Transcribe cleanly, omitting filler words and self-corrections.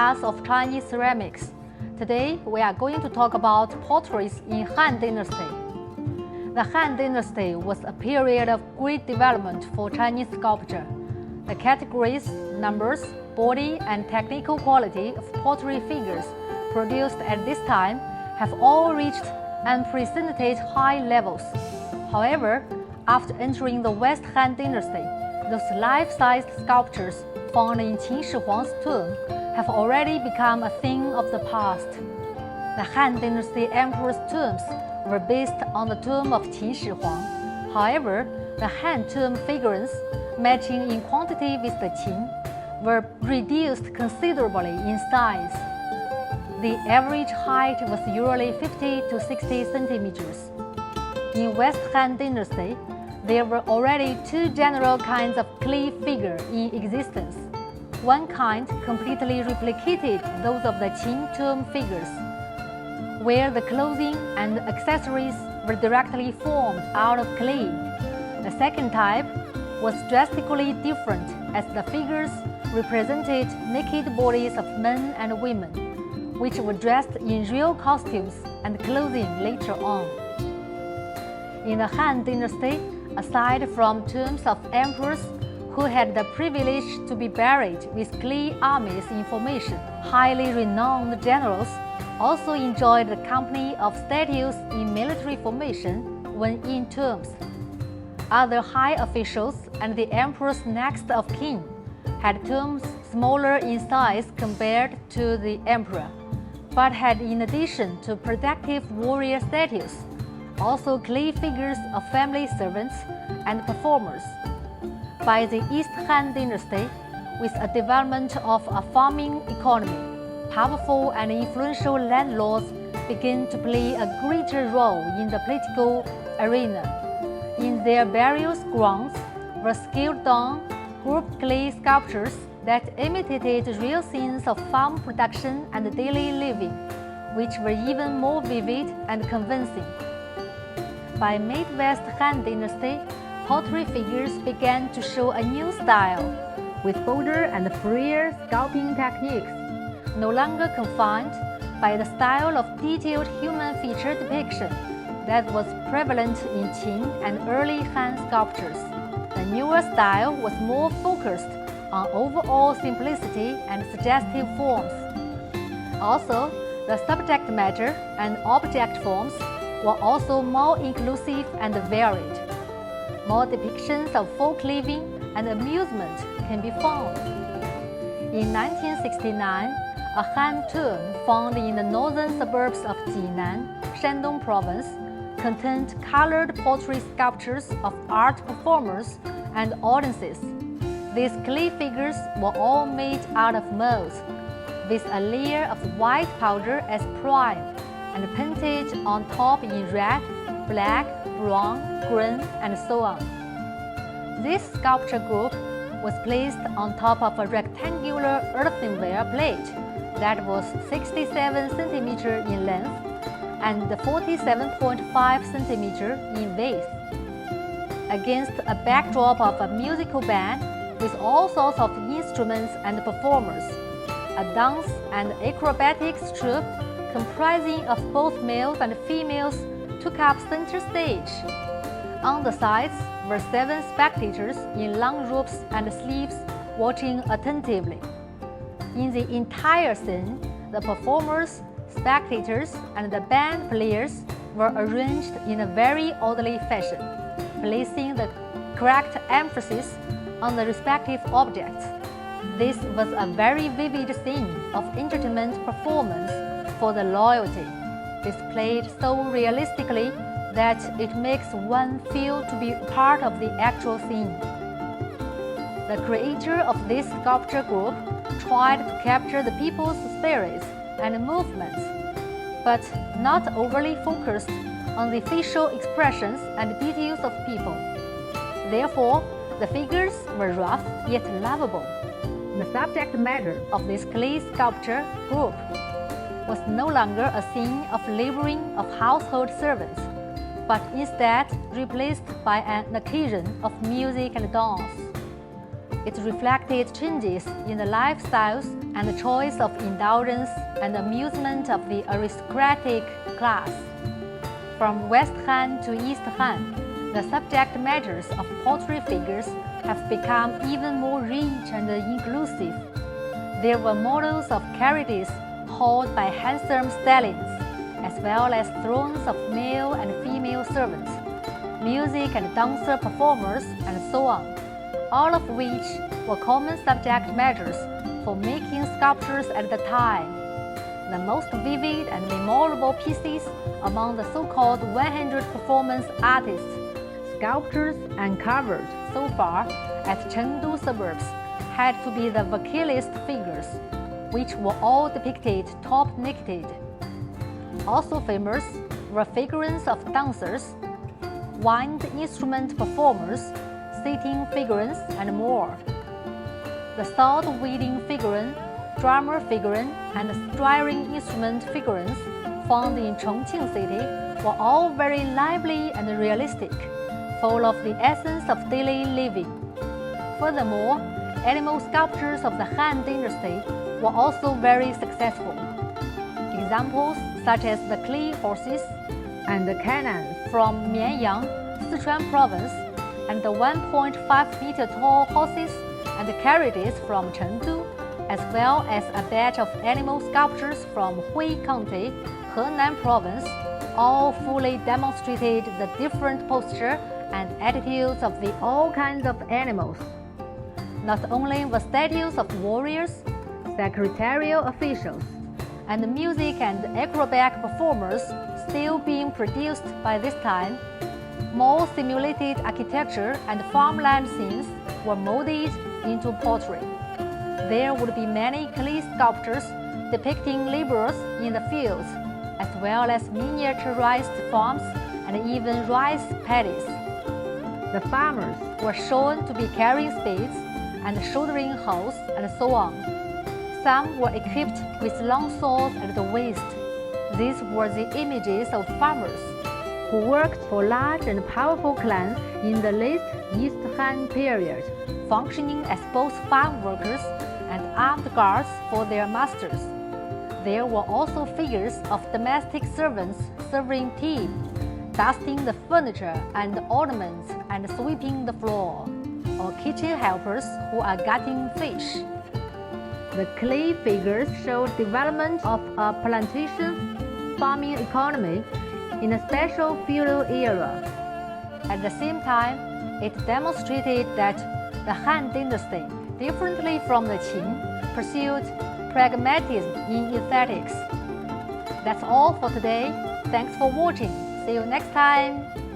class of Chinese ceramics. Today, we are going to talk about potteries in Han Dynasty. The Han Dynasty was a period of great development for Chinese sculpture. The categories, numbers, body, and technical quality of pottery figures produced at this time have all reached unprecedented high levels. However, after entering the West Han Dynasty, those life-sized sculptures found in Qin Shi Huang's tomb have already become a thing of the past. The Han Dynasty emperors' tombs were based on the tomb of Qin Shi Huang. However, the Han tomb figurines, matching in quantity with the Qin, were reduced considerably in size. The average height was usually 50 to 60 centimeters. In West Han Dynasty, there were already two general kinds of clay figure in existence. One kind completely replicated those of the Qin tomb figures, where the clothing and accessories were directly formed out of clay. The second type was drastically different, as the figures represented naked bodies of men and women, which were dressed in real costumes and clothing later on. In the Han Dynasty, aside from tombs of emperors who had the privilege to be buried with clay armies in formation, highly renowned generals also enjoyed the company of statues in military formation when in tombs. Other high officials and the emperor's next of kin had tombs smaller in size compared to the emperor, but had, in addition to protective warrior statues, also clay figures of family servants and performers. By the East Han Dynasty, with a development of a farming economy, powerful and influential landlords began to play a greater role in the political arena. In their burial grounds were scaled-down grouped clay sculptures that imitated real scenes of farm production and daily living, which were even more vivid and convincing. By mid-West Han Dynasty, pottery figures began to show a new style, with bolder and freer sculpting techniques, no longer confined by the style of detailed human feature depiction that was prevalent in Qin and early Han sculptures. The newer style was more focused on overall simplicity and suggestive forms. Also, the subject matter and object forms were also more inclusive and varied. More depictions of folk living and amusement can be found. In 1969, a Han tomb found in the northern suburbs of Jinan, Shandong Province, contained colored pottery sculptures of art performers and audiences. These clay figures were all made out of molds, with a layer of white powder as prime, and painted on top in red, black, brown, green, and so on. This sculpture group was placed on top of a rectangular earthenware plate that was 67 cm in length and 47.5 cm in width. Against a backdrop of a musical band with all sorts of instruments and performers, a dance and acrobatics troupe comprising of both males and females took up center stage. On the sides were 7 spectators in long robes and sleeves watching attentively. In the entire scene, the performers, spectators, and the band players were arranged in a very orderly fashion, placing the correct emphasis on the respective objects. This was a very vivid scene of entertainment performance for the loyalty, displayed so realistically that it makes one feel to be part of the actual scene. The creator of this sculpture group tried to capture the people's spirits and movements, but not overly focused on the facial expressions and details of people. Therefore, the figures were rough yet lovable. The subject matter of this clay sculpture group was no longer a scene of laboring of household servants, but instead replaced by an occasion of music and dance. It reflected changes in the lifestyles and the choice of indulgence and amusement of the aristocratic class. From West Han to East Han, the subject matters of pottery figures have become even more rich and inclusive. There were models of carriages hauled by handsome stallions, as well as thrones of male and female servants, music and dancer performers, and so on, all of which were common subject matters for making sculptures at the time. The most vivid and memorable pieces among the so-called 100 performance artists, sculptures uncovered so far at Chengdu suburbs had to be the vocalist figures, which were all depicted top-naked. Also famous were figurines of dancers, wind instrument performers, sitting figurines, and more. The sword-wielding figurine, drummer figurine, and string instrument figurines found in Chongqing city were all very lively and realistic, full of the essence of daily living. Furthermore, animal sculptures of the Han Dynasty were also very successful. Examples such as the clay horses and the cannons from Mianyang, Sichuan province, and the 1.5-meter tall horses and carriages from Chengdu, as well as a batch of animal sculptures from Hui County, Henan province, all fully demonstrated the different posture and attitudes of the all kinds of animals. Not only were statues of warriors, secretarial officials, and music and acrobatic performers still being produced by this time, more simulated architecture and farmland scenes were molded into pottery. There would be many clay sculptures depicting laborers in the fields, as well as miniaturized farms and even rice paddies. The farmers were shown to be carrying spades and shouldering hoes and so on. Some were equipped with long swords at the waist. These were the images of farmers who worked for large and powerful clans in the late East Han period, functioning as both farm workers and armed guards for their masters. There were also figures of domestic servants serving tea, dusting the furniture and ornaments and sweeping the floor, or kitchen helpers who are gutting fish. The clay figures showed development of a plantation farming economy in a special feudal era. At the same time, it demonstrated that the Han Dynasty, differently from the Qin, pursued pragmatism in aesthetics. That's all for today. Thanks for watching. See you next time.